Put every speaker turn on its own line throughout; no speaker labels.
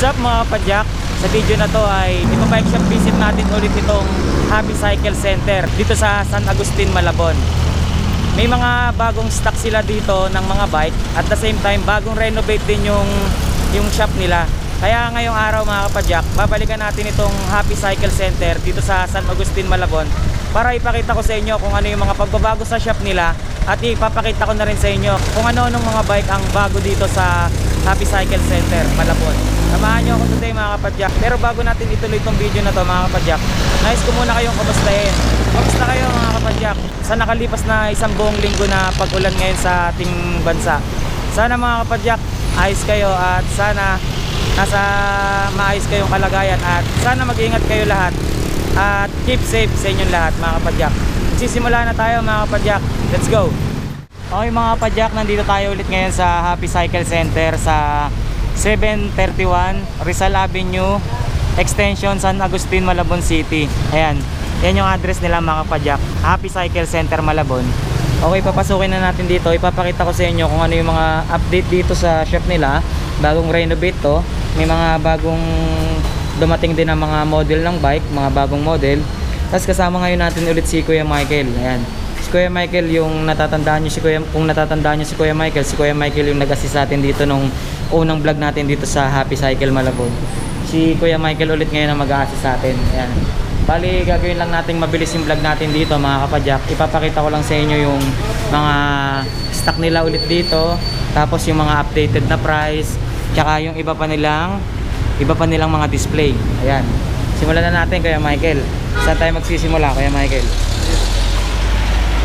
up mga kapadyak? Sa video na to ay ipabike shop visit natin ulit itong Happy Cycle Center dito sa San Agustin, Malabon. May mga bagong stock sila dito ng mga bike, at the same time bagong renovate din yung shop nila. Kaya ngayong araw mga kapadyak, babalikan natin itong Happy Cycle Center dito sa San Agustin, Malabon para ipakita ko sa inyo kung ano yung mga pagbabago sa shop nila, at ipapakita ko na rin sa inyo kung ano-anong mga bike ang bago dito sa Happy Cycle Center, Malabon. Samahan nyo ako today mga kapadyak. Pero bago natin ituloy itong video na to mga kapadyak, nais ko muna kayong kamustahin. Kamusta kayo mga kapadyak sa nakalipas na isang buong linggo na pag-ulan ngayon sa ating bansa? Sana mga kapadyak ayos kayo, at sana nasa maayos kayong kalagayan, at sana mag-ingat kayo lahat at keep safe sa inyong lahat mga kapadyak. Sisimula na tayo mga kapadyak. Let's go! Okay mga kapadyak, nandito tayo ulit ngayon sa Happy Cycle Center sa 731 Rizal Avenue Extension, San Agustin, Malabon City. Ayan, yan yung address nila mga kapadyak, Happy Cycle Center, Malabon. Okay, papasukin na natin dito. Ipapakita ko sa inyo kung ano yung mga update dito sa shop nila. Bagong renovate to. May mga bagong dumating din ang mga model ng bike, mga bagong model. Tapos kasama ngayon natin ulit si Kuya Michael. Ayan, si Kuya Michael, yung natatandaan nyo kung natatandaan nyo si Kuya Michael yung nag-assist sa atin dito nung unang vlog natin dito sa Happy Cycle Malabon. Si Kuya Michael ulit ngayon ang mag-assist sa atin. Ayan, bali gagawin lang natin mabilis yung vlog natin dito mga kapadyak. Ipapakita ko lang sa inyo yung mga stock nila ulit dito, tapos yung mga updated na price, tsaka yung iba pa nilang mga display. Ayan, simulan na natin Kuya Michael. Saan tayo magsisimula Kuya Michael?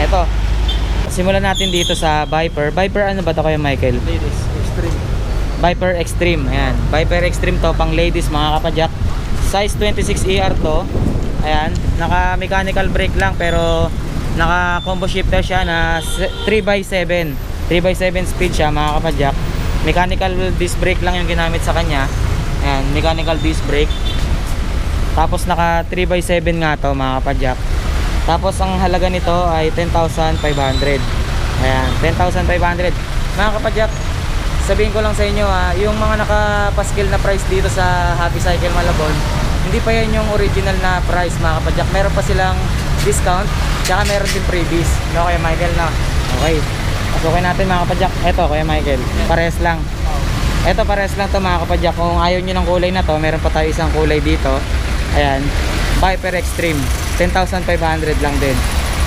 Eto, simulan natin dito sa Viper. Viper ano ba ito Kuya Michael?
Ladies Extreme.
Viper Extreme. Ayan, Viper Extreme to, pang ladies mga kapadyak. Size 26ER to. Ayan, naka mechanical brake lang, pero naka combo shifter siya na 3x7 speed siya mga kapadyak. Mechanical disc brake lang yung ginamit sa kanya. Ayan, mechanical disc brake. Tapos naka 3x7 nga to mga kapadyak. Tapos ang halaga nito ay 10,500. Ayan, 10,500 mga kapadyak. Sabihin ko lang sa inyo yung mga nakapaskil na price dito sa Happy Cycle Malabon, hindi pa yan yung original na price mga kapadyak. Meron pa silang discount, tsaka meron din freebies. No Kuya Michael na? Okay, pasukin natin mga kapadyak. Eto Kuya Michael, pares lang. Eto pares lang to mga kapadyak. Kung ayaw nyo ng kulay na to, meron pa tayo isang kulay dito. Ayan, Viper Extreme, 10,500 lang din.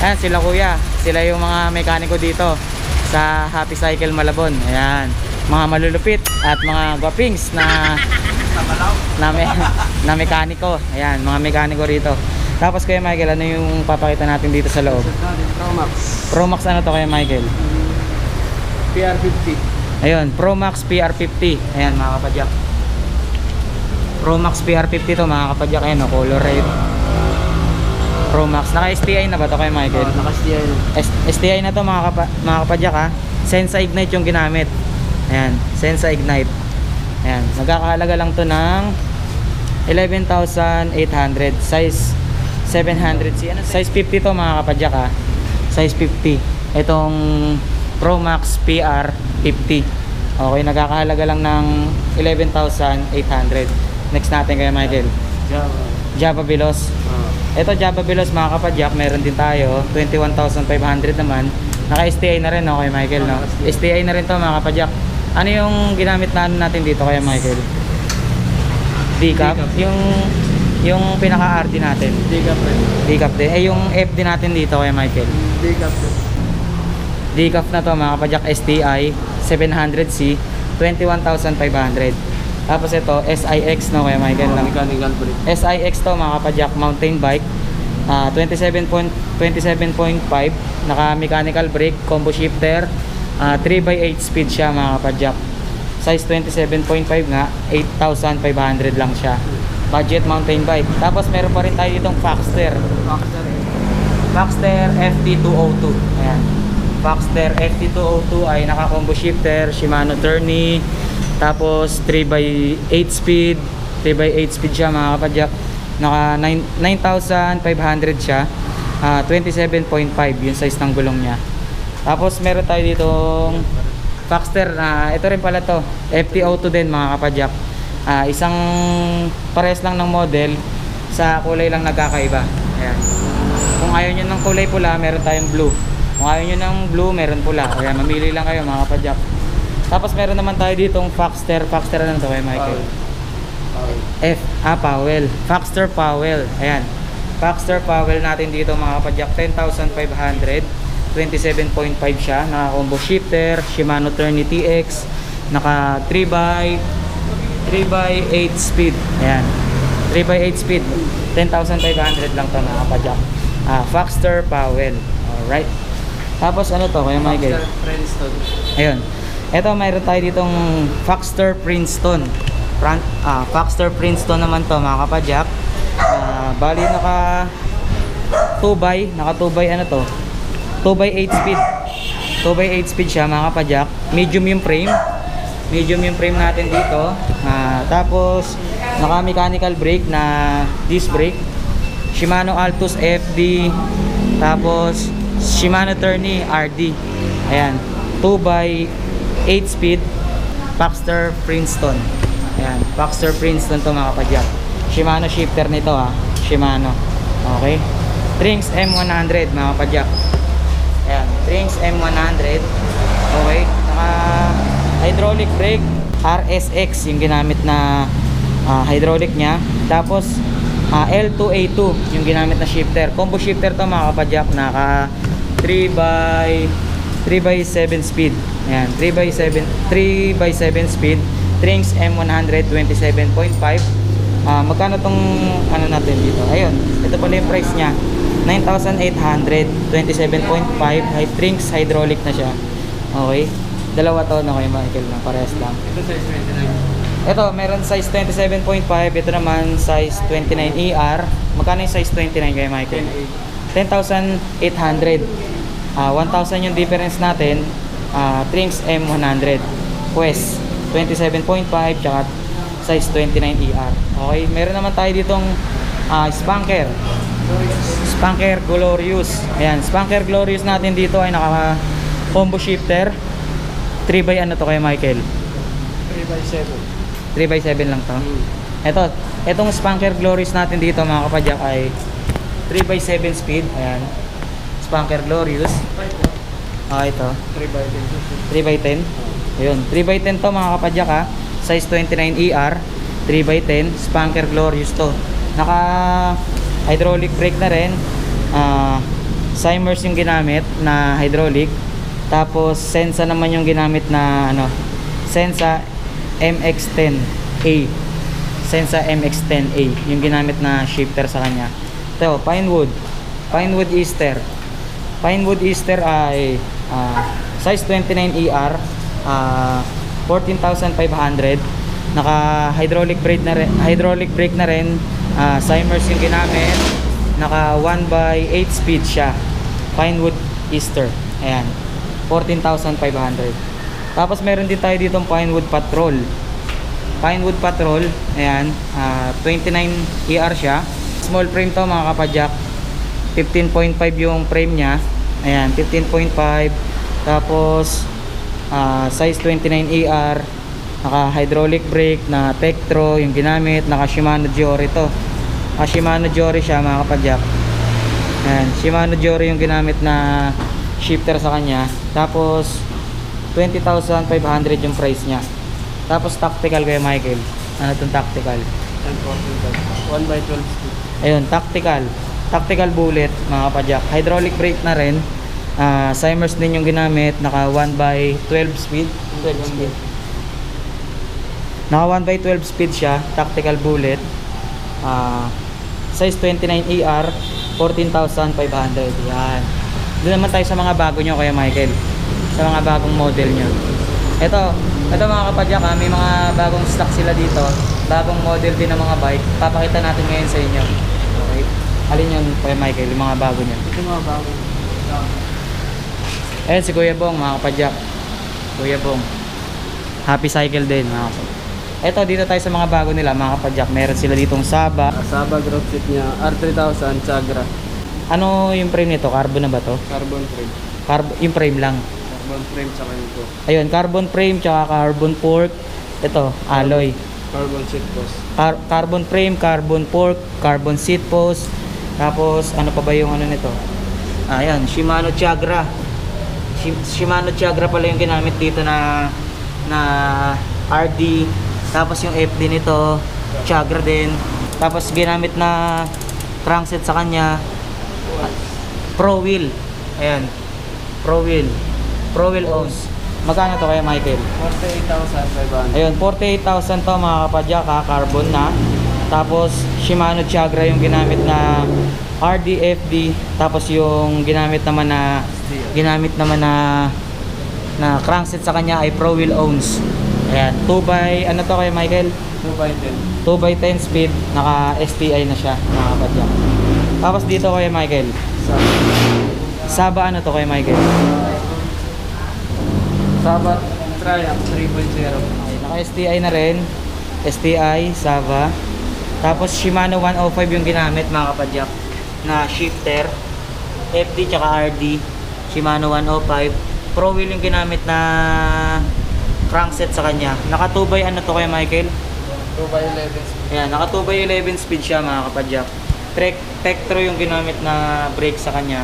Ayan, sila kuya, sila yung mga mekaniko dito sa Happy Cycle Malabon. Ayan, mga malulupit at mga guwapings na mekaniko. Ayan, mga mekaniko rito. Tapos Kuya Michael, ano yung papakita natin dito sa loob?
Promax.
Promax ano to Kuya Michael?
PR50.
Ayun, Promax PR50. Ayan mga kapadyak, Promax PR50 to mga kapadyak. Ayan o, color red Promax. Naka STI na ba to Kuya Michael?
Naka STI na.
STI na to mga kapadyak ha. Sensa Ignite yung ginamit. Ayan, Sensa Ignite. Ayan, nagkakahalaga lang to ng 11,800. Size 700C. Ano, size 50 to mga kapadyak ha. Size 50. Itong Promax PR50. Okay, nagkakahalaga lang ng 11,800. Next natin Kuya Michael, Java Veloz. Ito Java Veloz mga kapadyak, meron din tayo 21,500 naman. Naka STI na rin no Kuya Michael no? STI na rin to mga kapadyak. Ano yung ginamit natin dito Kuya Michael? D-cap? Yung pinaka-RD natin?
D-cap rin.
D-cap din. Yung FD natin dito Kuya Michael?
D-cap rin.
D-cap na to mga kapadyak, STI 700C, 21,500. Tapos ito SIX no Kuya Michael lang.
Mechanical brake.
SIX to mga kapadyak, mountain bike, 27.5, naka mechanical brake, combo shifter, 3x8 speed siya mga kapadyak. Size 27.5 nga, 8,500 lang siya. Budget mountain bike. Tapos meron pa rin tayo ditong Foxter FT202. Ayan, Foxter FT202 ay naka combo shifter, Shimano Tourney. Tapos 3x8 speed siya mga kapadyak. Naka 9,500 siya. 27.5 yung size ng gulong niya. Tapos meron tayo ditong Foxter na ito rin pala to, FT02 din mga kapadyak. Isang pares lang ng model, sa kulay lang nagkakaiba. Ayan. Kung ayaw nyo ng kulay pula, meron tayong blue. Kung ayaw nyo ng blue, meron pula. Ayan, mamili lang kayo mga kapadyak. Tapos meron naman tayo ditong Foxter. Foxter na to kay Michael. Powell. Foxter Powell. Ayan. Foxter Powell natin dito mga kapadyak. 10,500. 27.5 siya. Naka combo shifter. Shimano Tourney TX. Naka 3x8 speed. Ayan. 3x8 speed. 10,500 lang to mga kapadyak. Foxter Powell. Alright. Tapos ano to kaya Michael?
Foxter Princeton.
Ayun. Ito mayroon tayo ditong Foxter Princeton. Foxter Princeton naman to mga kapadyak. Bali naka 2x ano to? 2x8 speed. 2x8 speed siya mga kapadyak. Medium yung frame. Medium yung frame natin dito. Tapos naka mechanical brake na disc brake. Shimano Altus FD. Tapos Shimano Tourney RD. Ayan. 2x8 speed. Foxter Princeton. Ayan. Foxter Princeton to mga kapadyak. Shimano shifter nito Shimano. Okay. Trinx M100 mga kapadyak. Ayan. Trinx M100. Okay. Naka hydraulic brake. RSX yung ginamit na hydraulic nya. Tapos L2A2 yung ginamit na shifter. Combo shifter to mga kapadyak. Naka 3x7 speed. Ayan, 3x7 speed. Trinx M100 27.5. Magkano tong ano natin dito? Ayun, ito pala yung price niya. 9,800, 27.5. Trinx hydraulic na siya. Okay. Dalawa to na kay Michael na parehas lang.
Ito size 29.
Ito, meron size 27.5. Ito naman size 29ER. Magkano yung size 29 kay Michael? 10,800. 1,000 yung difference natin. Trinx M100 Quest 27.5 tsaka size 29ER. Okay, meron naman tayo ditong Spanker Glorious. Ayan, Spanker Glorious natin dito ay naka combo shifter. 3x ano to kay Michael?
3x7.
3x7 lang to. Etong Spanker Glorious natin dito mga kapadyak ay 3x7 speed. Ayan. Spanker Glorious. Ito. 3x10. Ayun. 3x10 to mga kapadyak Size 29ER. 3x10. Spanker Glorious to. Naka hydraulic brake na rin. Simers yung ginamit na hydraulic. Tapos Sensa naman yung ginamit na Sensa MX-10A. Sensa MX-10A yung ginamit na shifter sa kanya. Ito, Pinewood Easter. Pinewood Easter ay size 29ER, 14,500. Naka hydraulic brake na rin. Simers yung ginamit. Naka 1x8 speed siya. Pinewood Easter. Ayan. 14,500. Tapos meron din tayo ditong Pinewood Patrol. Ayan. 29ER siya. Small frame to mga kapadyak. 15.5 yung frame nya. Ayan, 15.5. Tapos size 29ER. Naka hydraulic brake na Tektro yung ginamit. Naka Shimano Jory to. Shimano Jory siya mga kapadyak. Ayan, Shimano Jory yung ginamit na shifter sa kanya. Tapos 20,500 yung price nya. Tapos tactical kay Michael. Ano itong tactical?
1x12 speed.
Ayun, tactical bullet mga kapadyak. Hydraulic brake na rin. Simers din yung ginamit. Naka 1x12 speed. Naka 1x12 speed siya. Tactical bullet. Size 29ER. 14,500. Yan. Doon naman tayo sa mga bago nyo kaya Michael. Sa mga bagong model nyo. Ito mga kapadyak may mga bagong stock sila dito. Bagong model din ng mga bike. Papakita natin ngayon sa inyo. Okay. Alin yun kaya Michael, yung mga bago nyo?
Ito mga bago.
Ayan si Kuya Bong mga kapadyak. Kuya Bong. Happy cycle din mga kapadyak. Ito dito tayo sa mga bago nila mga kapadyak. Meron sila ditong Saba.
Saba group seat niya. R3000 Chagra.
Ano yung frame nito? Carbon na ba to?
Carbon frame.
Yung frame lang.
Carbon frame sa kanito.
Ayun, carbon frame tsaka carbon fork. Ito, alloy.
Carbon seat post.
Carbon frame, carbon fork, carbon seat post. Tapos ano pa ba yung ano nito? Ayan, Shimano Tiagra. Shimano Tiagra pala yung ginamit dito na RD. Tapos yung FD nito, Tiagra din. Tapos ginamit na crankset sa kanya, Pro Wheel. Ayan, Pro Wheel. Pro Wheel owns. Magkano to kaya, Michael?
48,500.
Ayun, 48,000 to mga kapadyak ha, carbon na. Tapos Shimano Tiagra yung ginamit na RDFD. Tapos yung ginamit naman na crankset sa kanya ay Pro Wheel owns. Ayan, 2x ano to kaya, Michael?
2x10.
2x10 speed, naka STI na siya mga kapadyak. Tapos dito kaya, Michael, Saba ano to kaya, Michael?
Sabat Triumph 3.0.
Ay, naka STI na rin. STI, Sava. Tapos Shimano 105 yung ginamit mga kapadyak na shifter. FD tsaka RD. Shimano 105. Pro Wheel yung ginamit na crankset sa kanya. Naka 2x ano to kaya, Michael?
2x11 speed.
Ayan, naka 2x11 speed siya mga kapadyak. Tektro yung ginamit na brake sa kanya.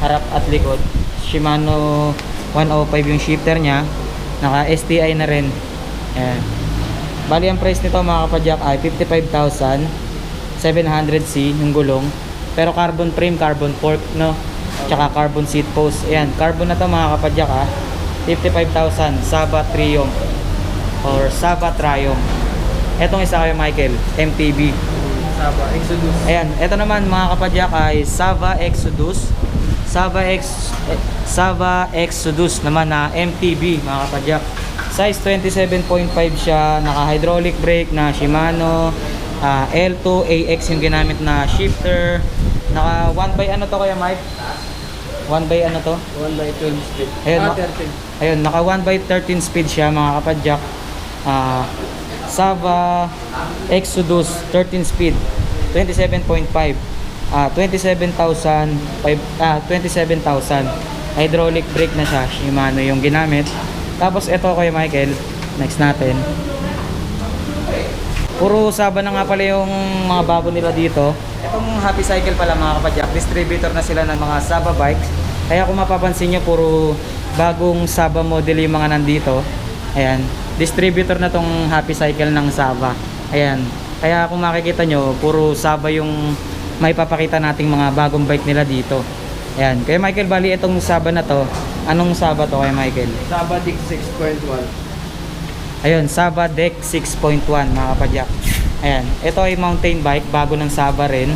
Harap at likod. Shimano 105 yung shifter niya. Naka STI na rin. Ayan. Bali ang price nito mga kapadyak ay 55,700C yung gulong. Pero carbon frame, carbon fork, no? Tsaka carbon seat post. Ayan, carbon na to mga kapadyak ha. 55,000 Saba Triumph or Saba Triumph. Etong isa kayo, Michael, MTB.
Saba Exodus.
Ayan, eto naman mga kapadyak ay Sava Exodus. Sava Exodus naman na MTB mga kapadyak. Size 27.5 siya, naka hydraulic brake na Shimano, L2 AX yung ginamit na shifter. Naka 1x ano to kaya, Mike? 1x ano to?
1x12 speed.
Ayun,
13.
Ayun, naka 1x13 speed siya mga kapadyak. Sava Exodus 13 speed, 27.5. 27,000 hydraulic brake na siya, Shimano yung ginamit. Tapos ito kay Michael, next natin, puro Saba na nga pala yung mga bago nila dito. Itong Happy Cycle pala mga kapadyak, distributor na sila ng mga Saba bikes. Kaya kung mapapansin nyo, puro bagong Saba model yung mga nandito. Ayan, distributor na tong Happy Cycle ng Saba. Ayan, kaya kung makikita nyo, puro Saba yung may papakita nating mga bagong bike nila dito. Ayan, kaya Michael, bali itong Saba na to, anong Saba to kay Michael?
Saba Dick 6.1.
Ayun, Saba Deck 6.1 mga kapadyak. Ayan, ito ay mountain bike, bago ng Saba rin.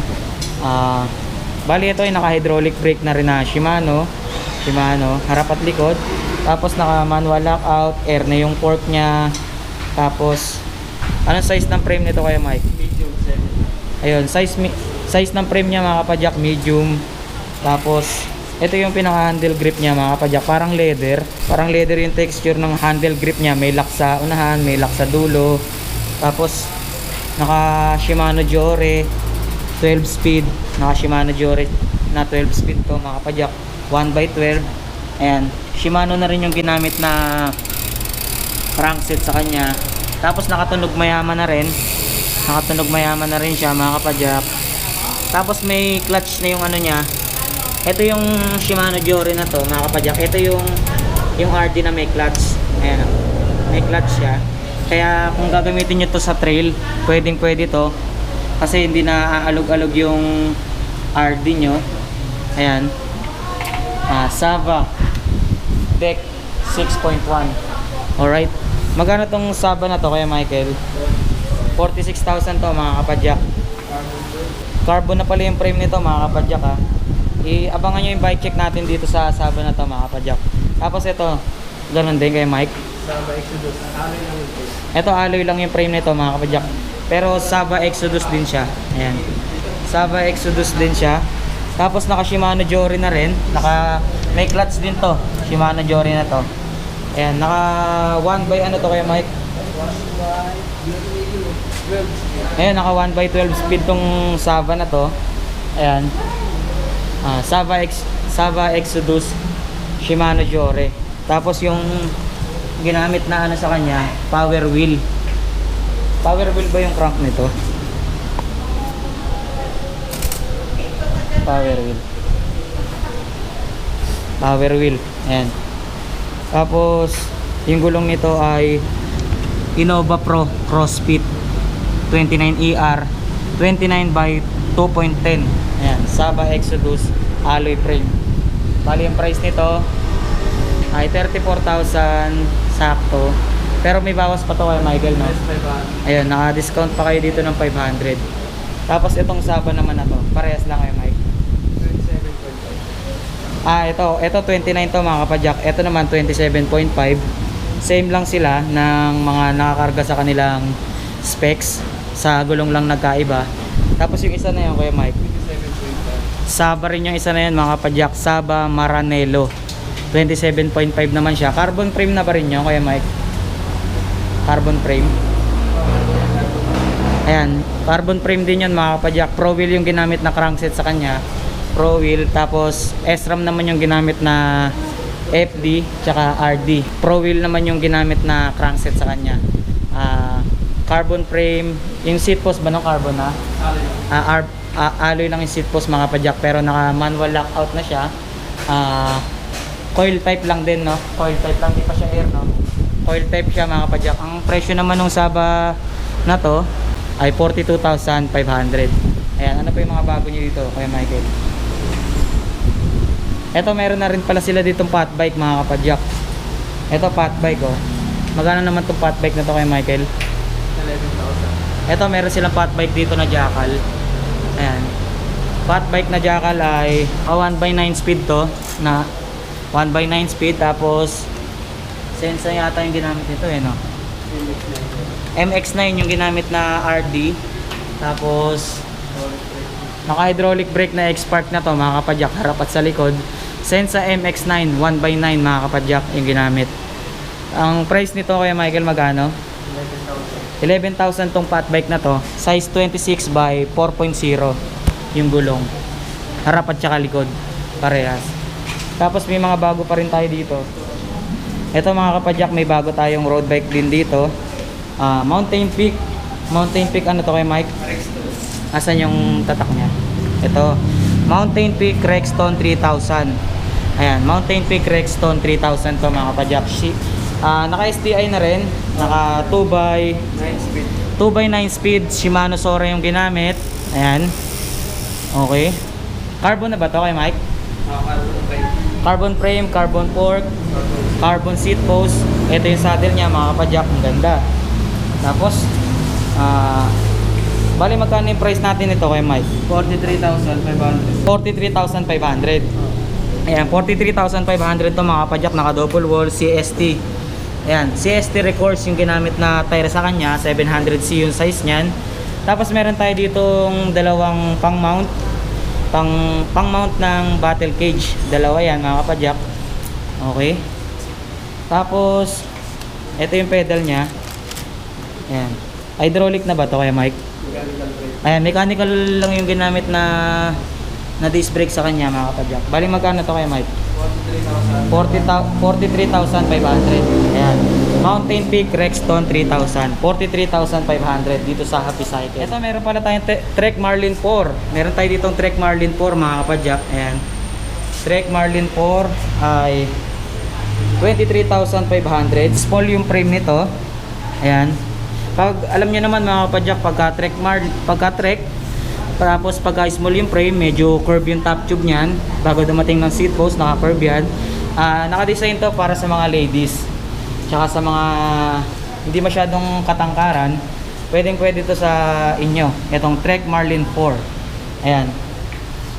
Bali ito ay naka hydraulic brake na rin na Shimano, harap at likod. Tapos naka manual lockout, air na yung fork niya. Tapos anong size ng frame nito kaya, Mike?
Medium 7.
Ayun, size ng frame niya mga kapadyak, medium. Tapos ito yung pinaka handle grip niya mga kapadyak, parang leather yung texture ng handle grip niya. May lock sa unahan, may lock sa dulo. Tapos naka Shimano Jore 12 speed, naka Shimano Jore na 12 speed to mga kapadyak, 1x12. Ayan, Shimano na rin yung ginamit na crankset sa kanya. Tapos nakatunog mayaman na rin siya mga kapadyak. Tapos may clutch na yung ano niya. Ito yung Shimano Jore na to mga kapadyak. Ito yung RD na may clutch. Ayan, may clutch siya. Kaya kung gagamitin nyo to sa trail, pwede to. Kasi hindi na aalog-alog yung RD nyo. Ayan, Sava Deck 6.1. Alright, magkano tong Saba na to kaya, Michael? 46,000 to mga kapadyak. Carbon na pala yung frame nito mga kapadyak ha. Abangan nyo yung bike check natin dito sa Saba na to mga kapadyak. Tapos ito, ganun din kay Mike.
Saba Exodus. Alloy lang ito.
Ito alloy lang yung frame nito mga kapadyak. Pero Saba Exodus din siya. Ayan, Saba Exodus din siya. Tapos naka Shimano Jore na rin. May clutch din to, Shimano Jore na to. Ayan, naka 1x ano to kaya, Mike?
1x12 speed.
Ayan, naka 1x12 speed tong Saba na to. Ayan, Saba Exodus Shimano Jore. Tapos yung ginamit na ano sa kanya, power wheel. Power wheel ba yung crank nito? Power wheel. Power wheel. Ayan. Tapos, yung gulong nito ay Innova Pro Crossfit 29ER 29 by 2.10. Ayan. Saba Exodus alloy frame. Bali yung price nito ay 34,000 sakto. Pero may bawas pa to kay Michael, no? Ayun, naka-discount pa kayo dito ng 500. Tapos itong Saba naman na to, parehas lang kay Mike.
27.5.
Ito 29 to mga kapadyak. Ito naman 27.5. Same lang sila ng mga nakakarga sa kanilang specs. Sa gulong lang nagkaiba. Tapos yung isa na yun kuya Mike,
27.5.
Saba rin yung isa na yun mga kapadyak. Saba Maranello 27.5 naman siya. Carbon frame na ba rin yun kuya Mike? Carbon frame. Ayan, carbon frame din yun mga kapadyak. Pro wheel yung ginamit na crankset sa kanya. Pro wheel. Tapos SRAM naman yung ginamit na FD tsaka RD. Pro wheel naman yung ginamit na crankset sa kanya. Carbon frame. Yung seat post ba ng carbon na? Alloy lang yung seat post mga kapadyak. Pero naka manual lockout na siya. Coil type lang din, no? Coil type lang, di pa siya air, no? Coil type siya mga kapadyak. Ang presyo naman ng Saba na to ay 42,500. Ayan, ano pa yung mga bago nyo dito Kuya Michael? Eto, meron na rin pala sila ditong fat bike mga kapadyak. Eto, fat bike, oh. Magkano naman tong fat bike na to Kuya Michael?
11,000.
Eto, meron silang fat bike dito na jackal. Ayan. Fat bike na jackal ay 1/9 speed to. Na 1/9 speed. Tapos Sensa yata yung ginamit nito eh, no? MX-9 yung ginamit na RD. Tapos naka hydraulic brake na X-Park na to mga kapadyak, harap at sa likod. Sensa MX-9 1/9 mga kapadyak yung ginamit. Ang price nito kaya Michael magano? 11,000 tong fat bike na to. Size 26 by 4.0 yung gulong, harap at saka likod parehas. Tapos may mga bago pa rin tayo dito. Ito mga kapadyak, may bago tayong road bike din dito. Mountain Peak. Mountain Peak ano to kay Mike? Asan yung tatak niya? Ito. Mountain Peak Rexton 3000. Ayan, Mountain Peak Rexton 3000 to mga kapadyak. Naka STI na rin. Naka 2x9 speed. Shimano Sora yung ginamit. Ayan. Okay. Carbon na ba to kay Mike? Carbon frame, carbon fork, carbon seat post. Ito yung saddle niya mga kapadyak, ang ganda. Tapos bali magkano yung price natin ito kay Mike?
43,500.
43,500. Ayan, 43,500 to mga kapadyak, naka double wall CST. Ayan, CST Records yung ginamit na tire sa kanya, 700C yung size niyan. Tapos meron tayo ditong dalawang pang mount ng battle cage. Dalawa yan mga kapadyak. Okay. Tapos ito yung pedal nya. Ayan. Hydraulic na ba to kaya Mike? Ayan, mechanical lang yung ginamit na disc brake sa kanya mga kapadyak. Bali magkano to kaya Mike? 43,500. Ayan. Mountain Peak Rexton 3000. 43,500 dito sa Happy Cycle. Ito meron pala tayong Trek Marlin 4. Meron tayo ditong Trek Marlin 4 mga kapadyak. Ayan. Trek Marlin 4 ay 23,500. Small yung frame nito. Ayan. Pag alam niyo naman mga kapadyak, pagka Trek tapos pagka small yung frame, medyo curve yung top tube niyan. Bago dumating ng seat post, naka-curve yan. Naka-design to para sa mga ladies. Tsaka sa mga hindi masyadong katangkaran, pwede to sa inyo. Itong Trek Marlin 4. Ayan.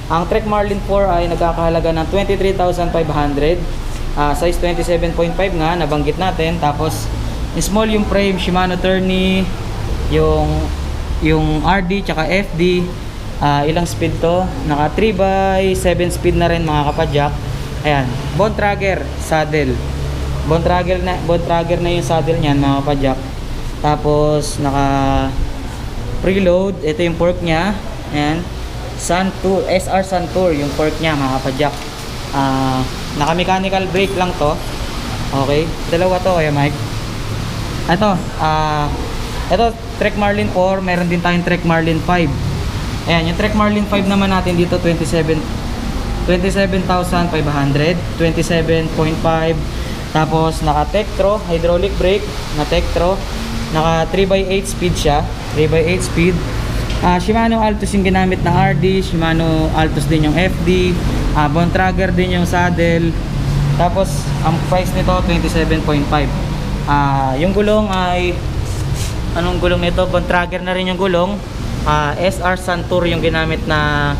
Ang Trek Marlin 4 ay nagkakahalaga ng 23,500. Size 27.5 nga, nabanggit natin. Tapos small yung frame, Shimano Tourney, yung RD tsaka FD. Ilang speed to? Naka 3x7 speed na rin mga kapadyak. Ayan, Bontrager saddle. Bontrager na yung saddle niyan mga kapadyak. Tapos naka preload, ito yung fork niya. Ayan, Suntour, SR Suntour yung fork niya mga kapadyak. Naka mechanical brake lang to. Okay, dalawa to kaya Mike. Ito, Ito, Trek Marlin 4, meron din tayong Trek Marlin 5. Ayan, yung Trek Marlin 5 naman natin dito 27,500, 27.5. Tapos naka Tektro, hydraulic brake na Tektro. Naka 3x8 speed siya, 3x8 speed. Shimano Altus yung ginamit na RD, Shimano Altus din yung FD, Bontrager din yung saddle. Tapos ang price nito 27.5. Yung gulong ay anong gulong nito? Bontrager na rin yung gulong. SR Santur yung ginamit na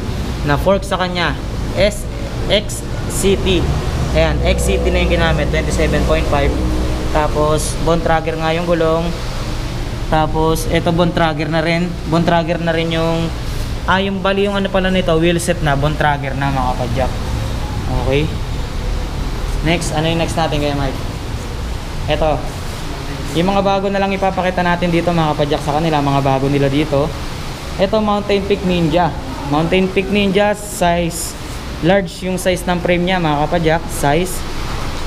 fork sa kanya. XCT. Ayan, XCT na yung ginamit, 27.5. Tapos Bontrager nga yung gulong. Tapos ito Bontrager na rin. Bontrager na rin yung yung bali yung ano pala nito, wheel set na Bontrager na mga kapadyak. Okay. Next, ano yung next natin kaya Mike? Ito. Yung mga bago na lang ipapakita natin dito mga kapadyak sa kanila, mga bago nila dito. Ito Mountain Peak Ninja. Mountain Peak Ninja size large yung size ng frame niya mga kapadyak, size.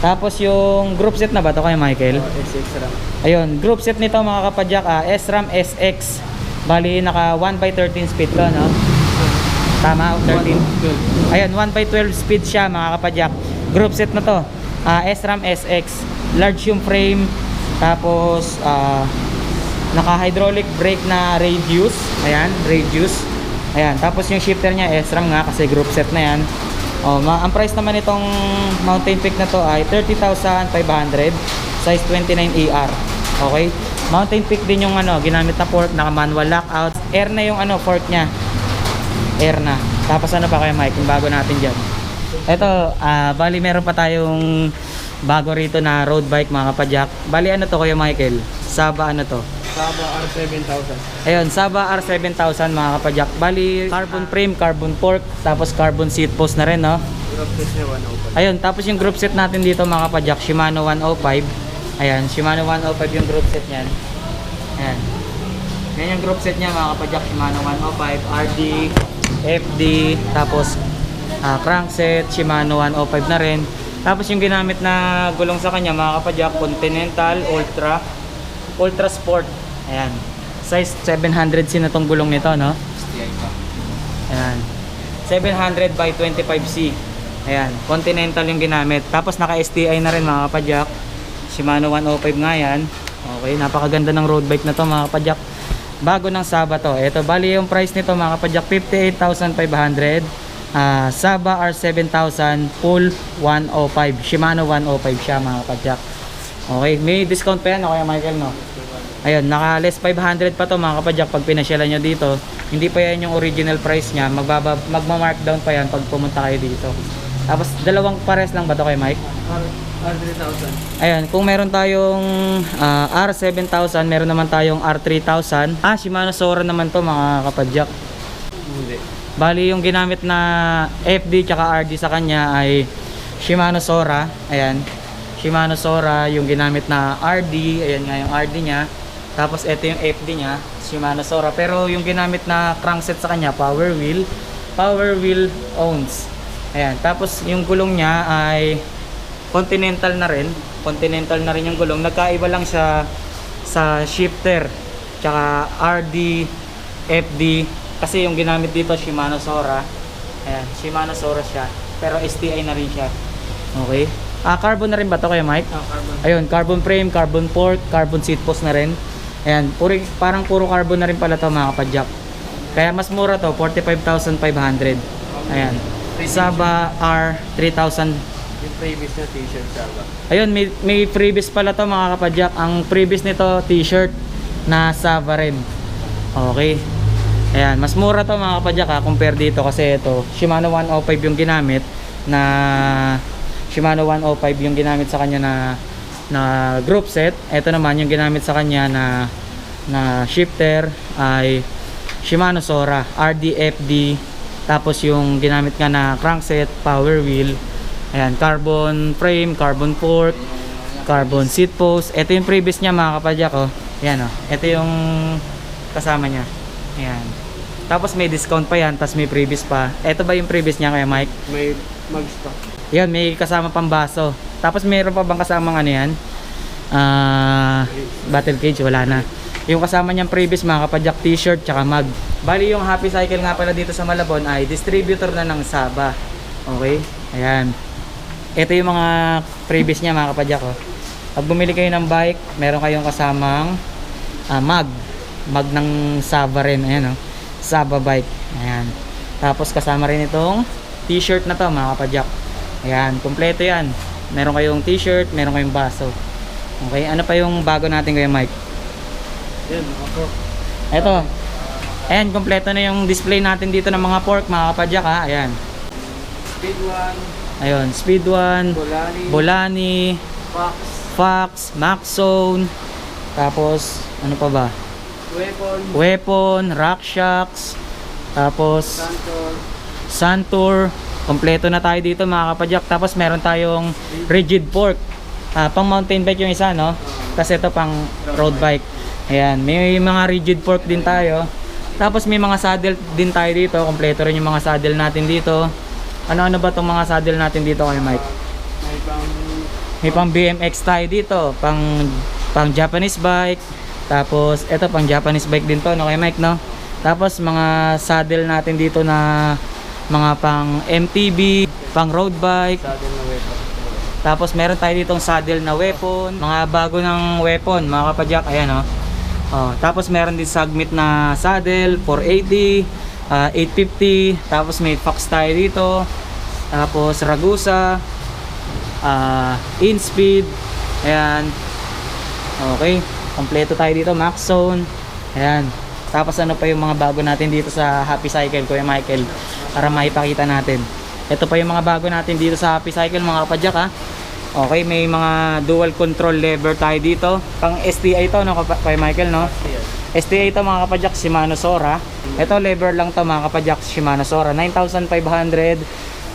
Tapos yung group set na ba ito kay Michael?
SX RAM.
Ayun, group set nito mga kapadyak, SRAM SX. Bali naka 1/13 speed to, no? Tama, 13. Ayun, 1/12 speed siya mga kapadyak. Group set na to. SRAM SX. Large yung frame. Tapos naka hydraulic brake na radius. Ayan, radius. Ayan, tapos yung shifter niya SRAM nga kasi group set na yan. Ang price naman itong Mountain Peak na to ay 30,500, size 29AR. Okay? Mountain Peak din yung ginamit na fork, naka manual lockout. Air na yung fork niya. Air na. Tapos ano pa kaya Mike, yung bago natin diyan. Ito, bali meron pa tayong bago rito na road bike mga kapadyak. Bali ano to Kuya Michael? Saba ano to?
Saba R7000.
Ayun, Saba R7000 mga kapadyak. Bali carbon frame, carbon fork, tapos carbon seat post na rin, no?
Group set niya 105.
Ayun, tapos yung group set natin dito mga kapadyak, Shimano 105. Ayan, Shimano 105 yung group set niyan. Ayan. Yan yung group set niya mga kapadyak, Shimano 105, RD, FD, tapos crankset, Shimano 105 na rin. Tapos yung ginamit na gulong sa kanya mga kapadyak, Continental Ultra Sport. Ayan. Size 700C na tong gulong nito, no?
STI pa.
Ayan. 700 by 25C. Ayan. Continental yung ginamit. Tapos naka STI na rin mga kapadyak. Shimano 105 nga yan. Okay. Napakaganda ng road bike na to mga kapadyak. Bago ng Saba to. Ito bali yung price nito mga kapadyak, 58,500. Saba R7000 full 105. Shimano 105 siya mga kapadyak. Okay, may discount pa yan o kaya Michael, no? Ayun, naka less 500 pa to mga kapadyak pag pinasyalan nyo dito. Hindi pa yan yung original price nya, magma-markdown pa yan pag pumunta kayo dito. Tapos dalawang pares lang ba to kay Mike?
R3000.
Ayun, kung meron tayong R7000, meron naman tayong R3000. Shimano Sora naman to mga kapadyak.
Hindi.
Bali yung ginamit na FD tsaka RD sa kanya ay Shimano Sora. Ayan, Shimano Sora yung ginamit na RD. Ayan nga yung RD nya. Tapos ito yung FD nya, Shimano Sora. Pero yung ginamit na crankset sa kanya, Power Wheel owns. Ayan, tapos yung gulong nya ay Continental na rin. Continental na rin yung gulong. Nagkaiba lang siya sa shifter tsaka RD, FD. Kasi yung ginamit dito Shimano Sora. Ayan, Shimano Sora siya. Pero STI na rin siya. Okay. Carbon na rin ba to kaya Mike?
Carbon.
Ayun, carbon frame, carbon fork, carbon seat post na rin. Ayan, parang puro carbon na rin pala to mga kapadyak. Kaya mas mura to, 45,500. Ayan. Saba R3000.
Yung previous na t-shirt Saba.
Ayun, may freebies pala to mga kapadyak. Ang freebies nito, t-shirt na Saba rin. Okay. Ayan, mas mura to mga kapadyak compare dito kasi ito, Shimano 105 yung ginamit na Shimano 105 yung ginamit sa kanya na group set. Ito naman yung ginamit sa kanya na shifter ay Shimano Sora, RDFD. Tapos yung ginamit nga na crankset, power wheel. Ayan, carbon frame, carbon fork, carbon seat post. Ito yung previous niya mga kapadyak, oh. Ayan, oh. Ito yung kasama niya. Ayan. Tapos may discount pa yan, tapos may previous pa. Ito ba yung previous niya kaya Mike?
May mag-stock.
Yan, may kasama pang baso. Tapos mayroon pa bang kasamang ano yan? Battle cage, wala na. Yung kasama niyang previous mga kapadyak, t-shirt tsaka mug. Bali yung Happy Cycle nga pala dito sa Malabon ay distributor na ng Saba. Okay? Ayan. Ito yung mga previous niya mga kapadyak. Oh. Pag bumili kayo ng bike, meron kayong kasamang mug. Mug ng Saba rin. Ayan, oh. Saba bike. Ayan. Tapos kasama rin itong t-shirt na to mga kapadyak. Ayan, kompleto yan. Meron kayong t-shirt, meron kayong baso. Okay, ano pa yung bago natin kay Mike?
Yan, mga pork.
Ito. Ayan, kompleto na yung display natin dito ng mga pork mga kapadyak ha. Ayan.
Speed 1,
Ayun, Speed 1,
Bolani,
Bolani,
Fox,
Fox, Maxzone. Tapos, ano pa ba?
Weapon,
Weapon, Rockshocks. Tapos,
Santor,
Santur. Kompleto na tayo dito mga kapadyak. Tapos meron tayong rigid fork. Pang mountain bike yung isa, no? Tapos ito pang road bike. Ayan, may mga rigid fork din tayo. Tapos may mga saddle din tayo dito. Kompleto rin yung mga saddle natin dito. Ano-ano ba tong mga saddle natin dito kay Mike?
may pang
May pang BMX tayo dito, pang Japanese bike. Tapos ito pang Japanese bike din to, no kay Mike, no? Tapos mga saddle natin dito na mga pang MTB, pang road bike.
saddle na weapon.
Tapos meron tayo ditong saddle na weapon, mga bago ng weapon, mga kapadyak, ayan, oh. Oh, tapos meron din Submit na saddle, 480, 850, tapos may Fox tayo dito. Tapos Ragusa, InSpeed, ayan. Okay, kompleto tayo dito, Maxzone. Ayan. Tapos ano pa yung mga bago natin dito sa Happy Cycle, Kuya Michael, para maipakita natin. Ito pa yung mga bago natin dito sa Happy Cycle mga kapadyak ha. Okay, may mga dual control lever tayo dito. Pang STI to, no, Kuya Michael, no? STI to mga kapadyak, Shimano Sora. Ito lever lang to mga kapadyak, Shimano Sora, 9,500.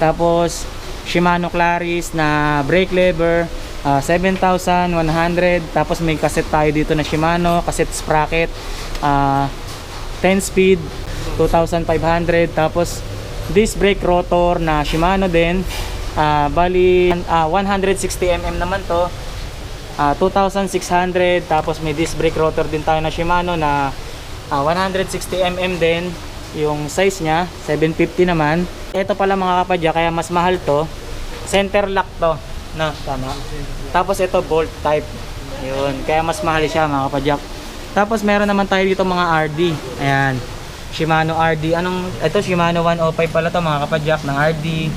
Tapos Shimano Claris na brake lever, 7,100. Tapos may cassette tayo dito na Shimano, cassette sprocket, 10 speed, 2,500. Tapos disc brake rotor na Shimano din, bali 160mm naman to, 2,600. Tapos may disc brake rotor din tayo na Shimano na 160mm din yung size nya, 750 naman. Ito pala mga kapadya, kaya mas mahal to, center lock to, no, tama. Tapos ito bolt type, yun, kaya mas mahal siya mga kapadyak. Tapos meron naman tayo dito mga RD. Ayan, Shimano RD. Ito Shimano 105 pala to mga kapadyak ng RD,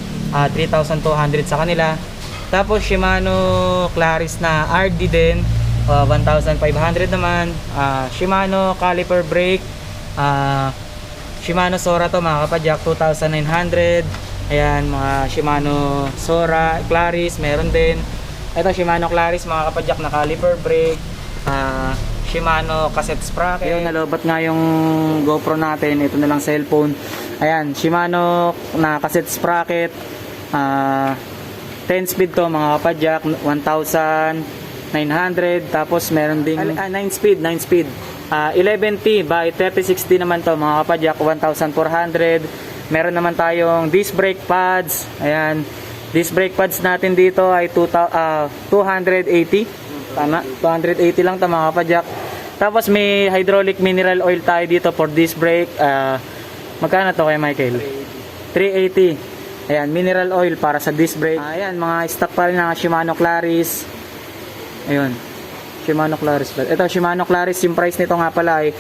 3,200 sa kanila. Tapos Shimano Claris na RD din, 1,500 naman. Shimano caliper brake, Shimano Sora to mga kapadyak, 2,900. Ayan, mga Shimano Sora Claris meron din. Ito Shimano Claris mga kapadyak na caliper brake, Shimano cassette sprocket. Ayun, nalobat nga yung GoPro natin. Ito na lang cellphone. Ayan, Shimano na cassette sprocket, 10 speed to mga kapadyak, 1,900. Tapos meron ding 9 speed 11T by 3060 naman to mga kapadyak, 1,400. Meron naman tayong disc brake pads. Ayan, disc brake pads natin dito ay 280. Tama, 280 lang to mga kapadyak. Tapos may hydraulic mineral oil tayo dito for disc brake. Magkano to kay Michael? 380. Ayan, mineral oil para sa disc brake. Ayan, mga stock pa rin ng Shimano Claris. Ayun, Shimano Claris. Ito Shimano Claris, yung price nito nga pala ay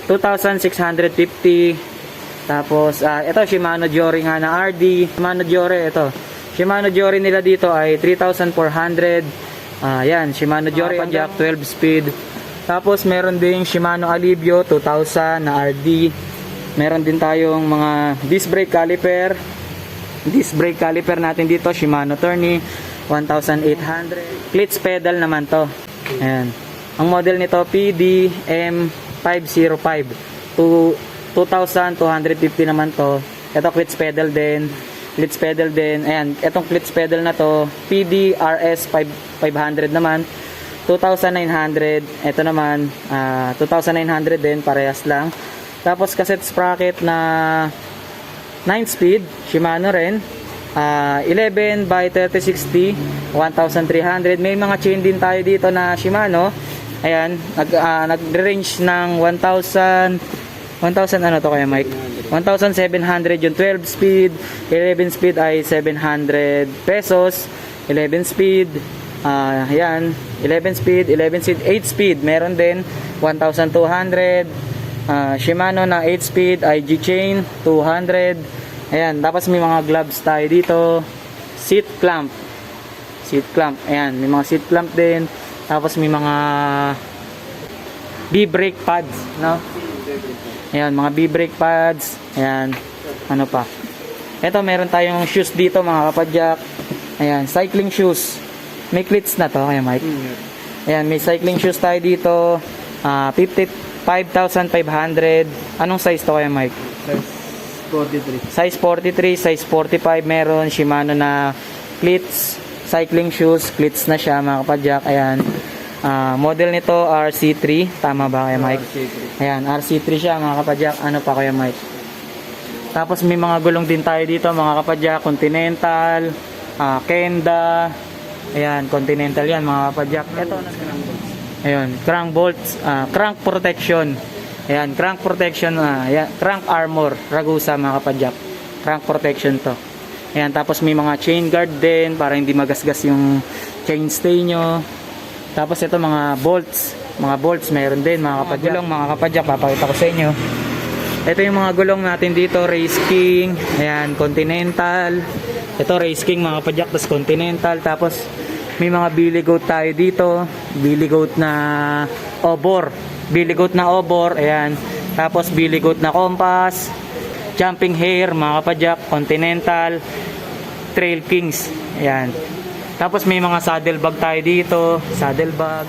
2,650. Tapos ito Shimano Jory nga na RD. Shimano Jory, ito Shimano Jory nila dito ay 3,400. Yan, Shimano Jory Jack 12 speed. Tapos meron ding Shimano Alivio 2,000 na RD. Meron din tayong mga disc brake caliper. Disc brake caliper natin dito Shimano Tourney 1,800. Clutch pedal naman to. Ayan. Ang model nito PDM505 2,250 naman to. Ito clutch pedal din. Ayan, etong clutch pedal na to PDRS 500 naman, 2,900. Ito naman 2,900 din, parehas lang. Tapos cassette sprocket na 9 speed Shimano rin, 11 by 3060, 1,300. May mga chain din tayo dito na Shimano, Ayan, nag-range ng 1,000 ano to kaya Mike? 1,700 yung 12 speed, 11 speed ay 700 pesos, 11 speed, ayan, 11 speed, 8 speed, meron din 1,200, Shimano na 8 speed, IG chain, 200, ayan, tapos may mga gloves tayo dito, seat clamp, ayan, may mga seat clamp din, tapos may mga B-brake pads, no? Ayan, mga B-brake pads. Ayan, ano pa. Ito, meron tayong shoes dito mga kapadyak. Ayan, cycling shoes. May cleats na to, kaya Mike. Ayan, may cycling shoes tayo dito. 5,500. Anong size to kaya Mike?
Size 43.
Size 43, size 45 meron. Shimano na cleats. Cycling shoes, cleats na siya mga kapadyak. Ayan. Model nito RC3, tama ba kaya Mike?
RC3.
Ayan, RC3 siya mga kapadyak. Ano pa kaya Mike? Tapos may mga gulong din tayo dito mga kapadyak, Continental, Kenda. Ayan, Continental yan mga kapadyak. Ito na ayun, crank bolts, crank protection. Ayan, crank protection, ayan, crank armor, Ragusa mga kapadyak. Crank protection to. Ayan, tapos may mga chain guard din para hindi magasgas yung chainstay nyo. Tapos ito mga bolts meron din mga kapadyak. Gulong mga kapadyak, papakita ko sa inyo. Ito yung mga gulong natin dito, Race King, ayan, Continental. Ito Race King mga kapadyak, tapos Continental. Tapos may mga Billy Goat tayo dito, Billy Goat na obor, ayan. Tapos Billy Goat na compass, Jumping Hare mga kapadyak, Continental, Trail Kings, ayan. Tapos may mga saddle bag tayo dito, saddle bag.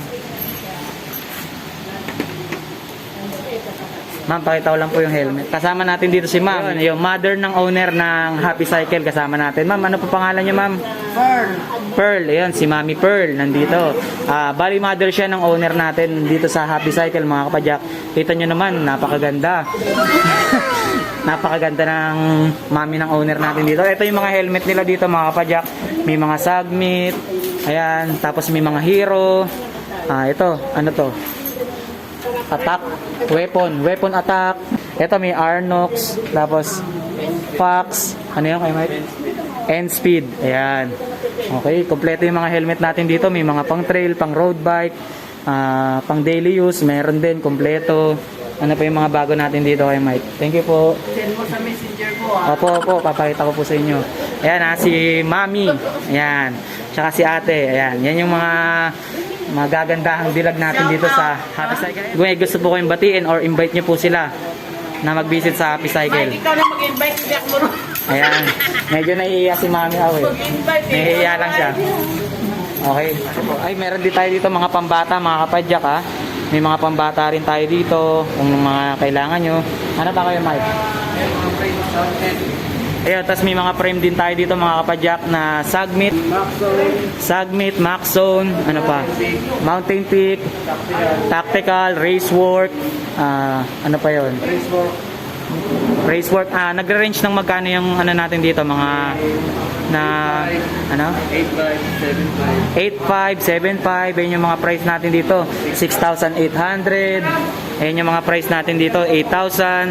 Ma'am, pakita ko lang po yung helmet. Kasama natin dito si Ma'am, yung mother ng owner ng Happy Cycle kasama natin. Ma'am, ano po pangalan niyo, Ma'am? Pearl, ayun, si Mami Pearl nandito. Bali mother siya ng owner natin dito sa Happy Cycle mga kapadyak. Kita nyo naman, napakaganda. Napakaganda ng mami ng owner natin dito. Ito yung mga helmet nila dito mga kapadyak. May mga Sagmit, ayan, tapos may mga Hero. Ito, ano to? Attack, weapon attack. Ito may Arnox, tapos Fox, ano yun kayo Mike? End speed, ayan. Okay, kompleto yung mga helmet natin dito. May mga pang trail, pang road bike, pang daily use, meron din, kompleto. Ano pa yung mga bago natin dito kay Mike? Thank you po.
Send mo sa messenger ko
Opo, papakita ko po sa inyo. Ayan si Mami. Ayan. Tsaka si Ate. Ayan. Yan yung mga magagandahang dilag natin dito sa Happy Cycle. Kung gusto po kayong batiin or invite nyo po sila na mag-visit sa Happy Cycle.
Ikaw na mag-invite, hindi ako marunong.
Ayan. Medyo nahihiya si Mami Awe. Nahihiya lang siya. Okay. Ay, meron din tayo dito mga pambata, mga kapadyak ha. May mga pambata rin tayo dito kung mga kailangan nyo. Ano pa kayo Mike? Ayun, tapos may mga frame din tayo dito mga kapadyak na Sagmit, Maxzone, ano pa? Mountain Peak, Tactical, Racework, ano pa yon? Racework, nagre-range ng magkano yung ano natin dito, mga na ano? 8,575. Ayun yung mga price natin dito. 6,800. Ayun yung mga price natin dito, 8,000.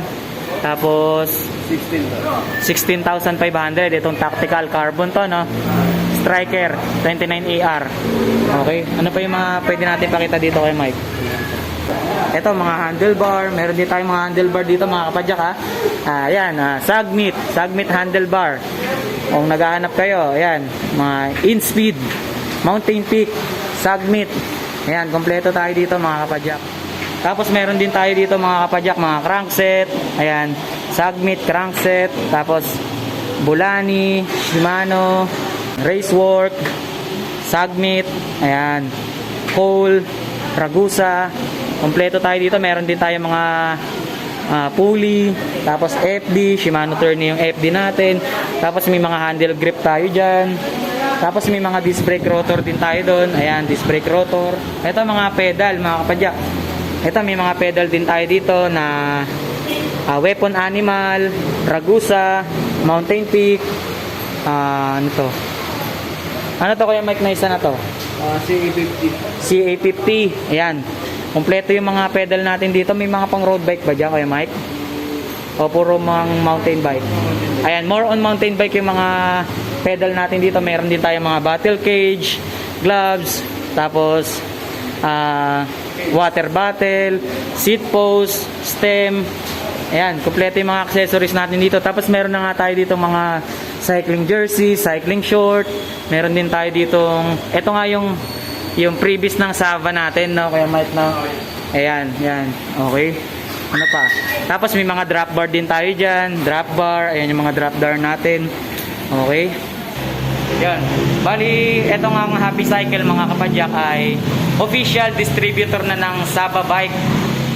Tapos 16,500. Itong tactical carbon to, no? Striker 29AR. Okay. Ano pa yung mga pwede natin pakita dito kay Mike? Ito mga handlebar, meron din tayong mga handlebar dito mga kapadyak ha. Ayan, Sagmit handlebar. Kung naghahanap kayo, ayan, mga InSpeed, Mountain Peak, Sagmit. Ayan, kompleto tayo dito mga kapadyak. Tapos meron din tayo dito mga kapadyak, mga crankset. Ayan, Sagmit crankset, tapos Bulani, Shimano, Racework, Sagmit, ayan, Cole, Ragusa. Kompleto tayo dito. Meron din tayo mga pulley, tapos FD, Shimano Tourney yung FD natin. Tapos may mga handle grip tayo dyan. Tapos may mga disc brake rotor din tayo doon. Ayan, disc brake rotor. Ito mga pedal, mga kapadyak. Ito may mga pedal din tayo dito na Weapon Animal, Ragusa, Mountain Peak. Ano to? Ano to kaya Mike na isa na to?
CA50.
CA50. Ayan. Kompleto yung mga pedal natin dito. May mga pang road bike ba dyan, Kuya Mike? O puro mga mountain bike? Ayan, more on mountain bike yung mga pedal natin dito. Meron din tayo mga battle cage, gloves, tapos water bottle, seat post, stem. Ayan, kompleto yung mga accessories natin dito. Tapos meron na nga tayo dito mga cycling jersey, cycling short. Meron din tayo ditong, eto nga yung previous ng Sava natin, no? Kaya Mike, no? Ayan, yan. Okay. Ano pa? Tapos may mga drop bar din tayo dyan. Drop bar. Ayan yung mga drop bar natin. Okay. Yan. Bali, eto nga ang Happy Cycle mga kapadyak ay official distributor na ng Sava Bike.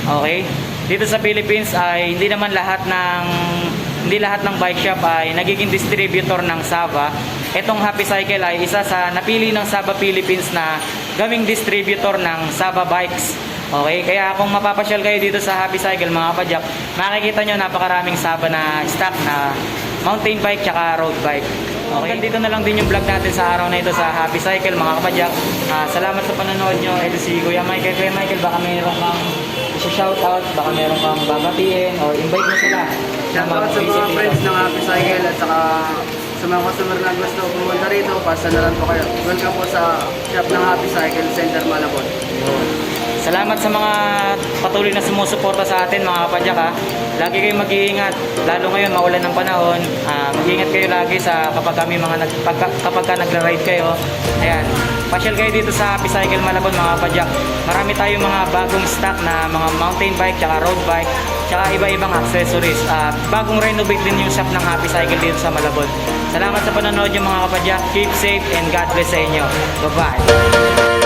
Okay. Dito sa Philippines ay hindi lahat ng bike shop ay nagiging distributor ng Sava. Etong Happy Cycle ay isa sa napili ng Sava Philippines na gawing distributor ng Sava Bikes. Okay, kaya kung mapapasyal kayo dito sa Happy Cycle mga kapadyak, makikita nyo napakaraming Sava na stock na mountain bike tsaka road bike. Okay, dito na lang din yung vlog natin sa araw na ito sa Happy Cycle mga kapadyak. Salamat sa panonood nyo. Ito si Kuya Michael. Kuya Michael, baka mayroon kang shoutout, baka mayroon kang babatiin or invite mo sila.
Shoutout sa mga friends ng Happy Cycle at saka sa mga customer na gusto pumunta rito, pasa na lang po kayo. Welcome po sa shop ng Happy Cycle Center Malabon.
Salamat sa mga patuloy na sumusuporta sa atin mga kapadyak ha. Lagi kayong mag-iingat, lalo ngayon maulan ng panahon. Mag-iingat kayo lagi sa kapag ka nagra-ride kayo. Ayan, pasyal kayo dito sa Happy Cycle Malabon mga kapadyak. Marami tayong mga bagong stock na mga mountain bike, tsaka road bike, tsaka iba-ibang accessories. Bagong renovate din yung shop ng Happy Cycle dito sa Malabon. Salamat sa panonood yung mga kapadyak. Keep safe and God bless sa inyo. Bye-bye.